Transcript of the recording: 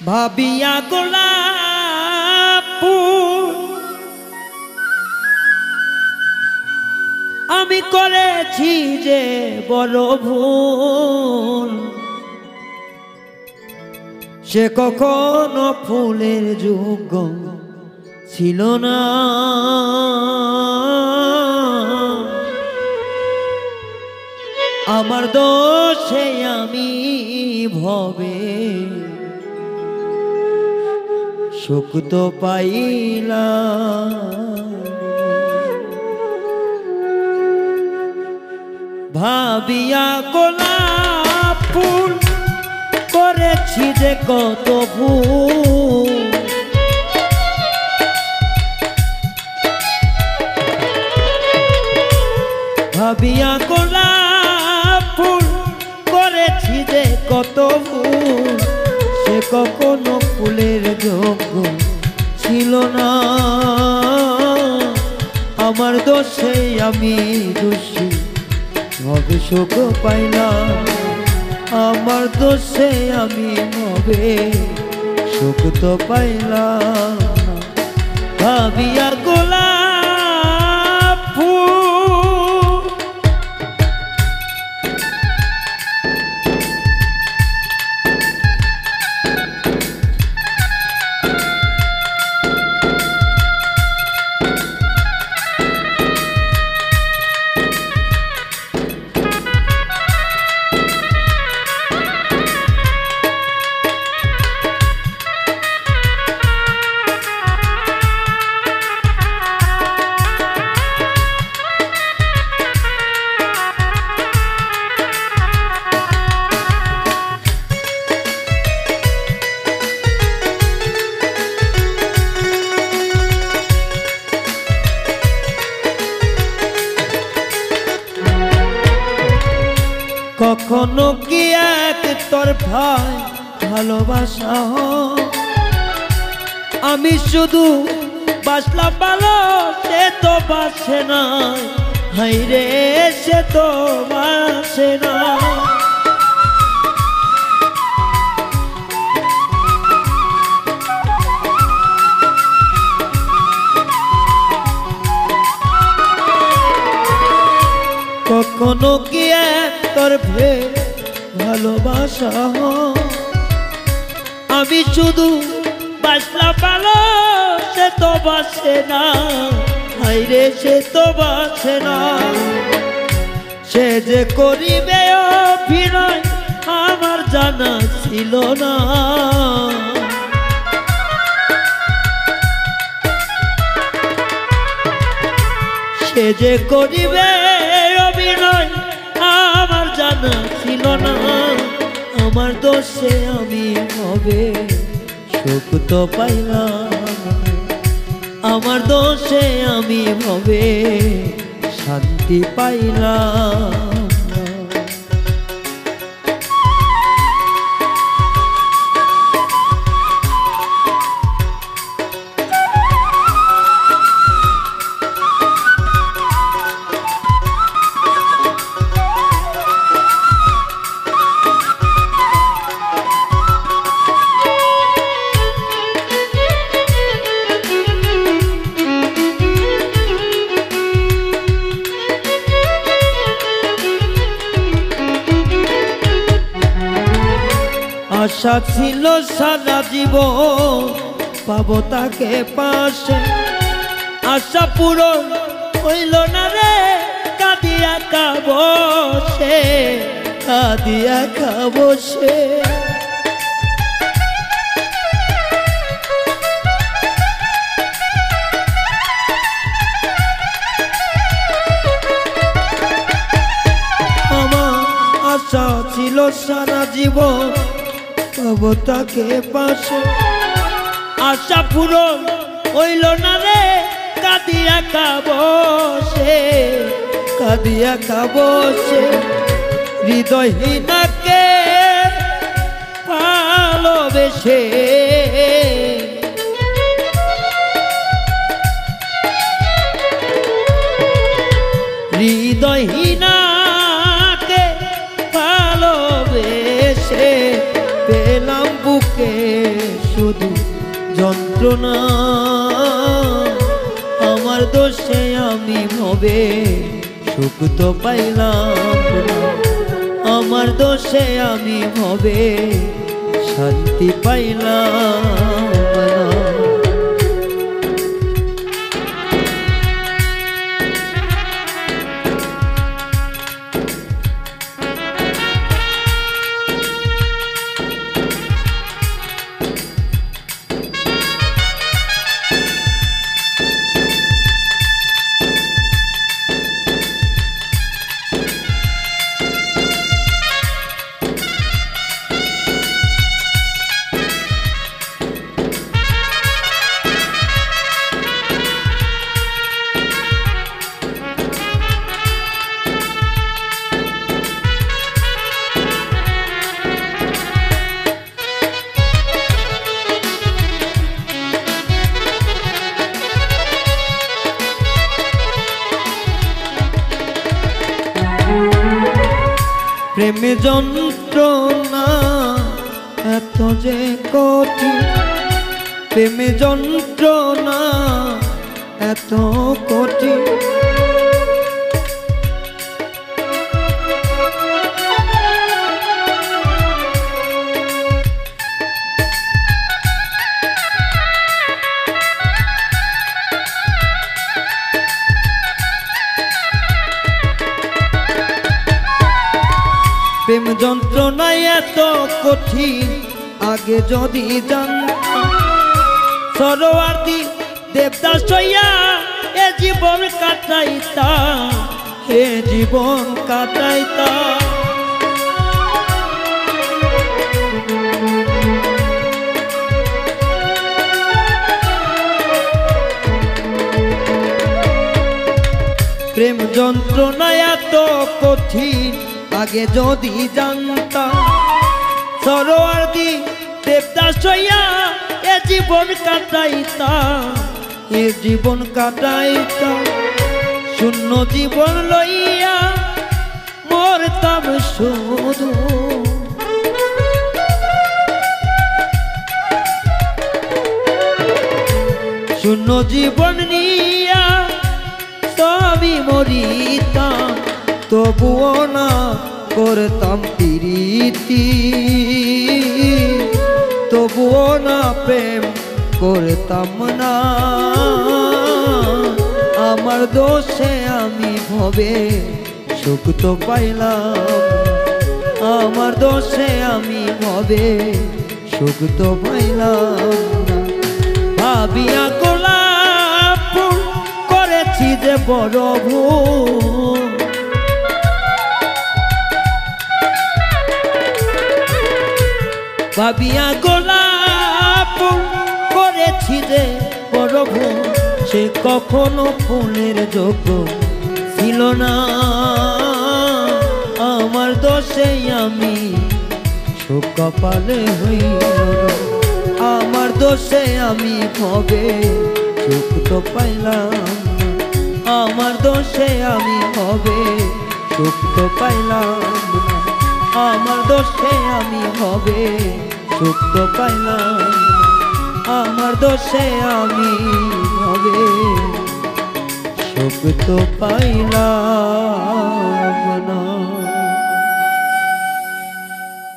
ভাবিয়া গোলাপ ফুল আমি করেছি যে বড় ভুল, সে কখনো ফুলের যোগ্য ছিল না। আমার দোষে আমি ভবে সুখ তো পাইলাম। ভাবিয়া গোলাপ ফুল করেছি যে কত ভুল, ভাবিয়া গোলাপ ফুল করেছি যে কত ভুল, সে কখনো ফুলের যোগ্য ছিল না। আমার দোষে আমি দোষী ভবে সুখ পাইলাম। আমার দোষে আমি ভবে সুখ তো পাইলাম। ভাবিয়া গোলাপ ফুল কখনো কি এক তরফায় ভালোবাসা হয়, আমি শুধু বাসলাম ভালো, সে তো বাসে না। হাই রে সে তো বাসে না। কখনো কি এক তরফে ভালোবাসা হয়, আমি শুধু বাসলাম ভালো, সে তো বাসে না। হাই রে সে তো বাসে না। সে যে করিবে অভিনয় আমার জানা ছিল না। সে যে করিবে অভিনয় আমার জানা ছিল না। আমার দোষে আমি হবে সুখ তো পাইলাম। আমার দোষে আমি হবে শান্তি পাইলাম। আশা ছিল সারা জীবন পাবো তাকে পাশে, আশা পূরণ হইল না রে। কাঁদিয়া খাবো সে, কাঁদিয়া খাবো সে। আমার আশা ছিল সারা জীবন পাবো তাকে পাশে, আশা পূরণ হইল না রে। কাঁদিয়া খাবো সে, কাঁদিয়া খাবো সে। হৃদয়হীনাকে ভালোবেসে হৃদয়হীনাকে ভালোবেসে পেলাম বুকে শুধু যন্ত্রণা। আমার দোষে আমি ভবে সুখ তো পাইলাম না, আমার দোষে আমি ভবে শান্তি পাইলাম না। প্রেম যন্ত্রণা এত যে কঠিন, প্রেম যন্ত্রণা এত কঠিন। প্রেম যন্ত্রণা এত কঠিন, আগে যদি জানতাম সরোয়ার্দী দেবদাস হইয়া এ জীবন কাটাইতাম, এ জীবন কাটাইতাম। প্রেম যন্ত্রণা এত কঠিন, আগে যদি জানতাম সরোয়ার্দী দেবদাস হইয়া এ জীবন কাটাইতাম, এ জীবন কাটাইতাম। শূন্য জীবন লইয়া মরতাম শুধু, শূন্য জীবন নিয়া সবই মরিতাম, তবুও না করতাম প্রীতি, তবুও না প্রেম করতাম না। আমার দোষে আমি ভবে সুখ তো পাইলাম, আমার দোষে আমি ভবে সুখ তো পাইলাম না। ভাবিয়া গোলাপ ফুল করেছি যে বড় ভুল, ভাবিয়া গোলাপ ফুল করেছি যে বড় ভুল, সে কখনো ফুলের যোগ্য ছিল না। আমার দোষে আমি সুখ কপালে হইল, আমার দোষে আমি ভবে সুখ তো পাইলাম না, আমার দোষে আমি ভবে সুখ তো পাইলাম না, আমার দোষে আমি ভবে সুখ তো পাইলাম না, আমার দোষে আমি ভবে সুখ তো পাইলাম না।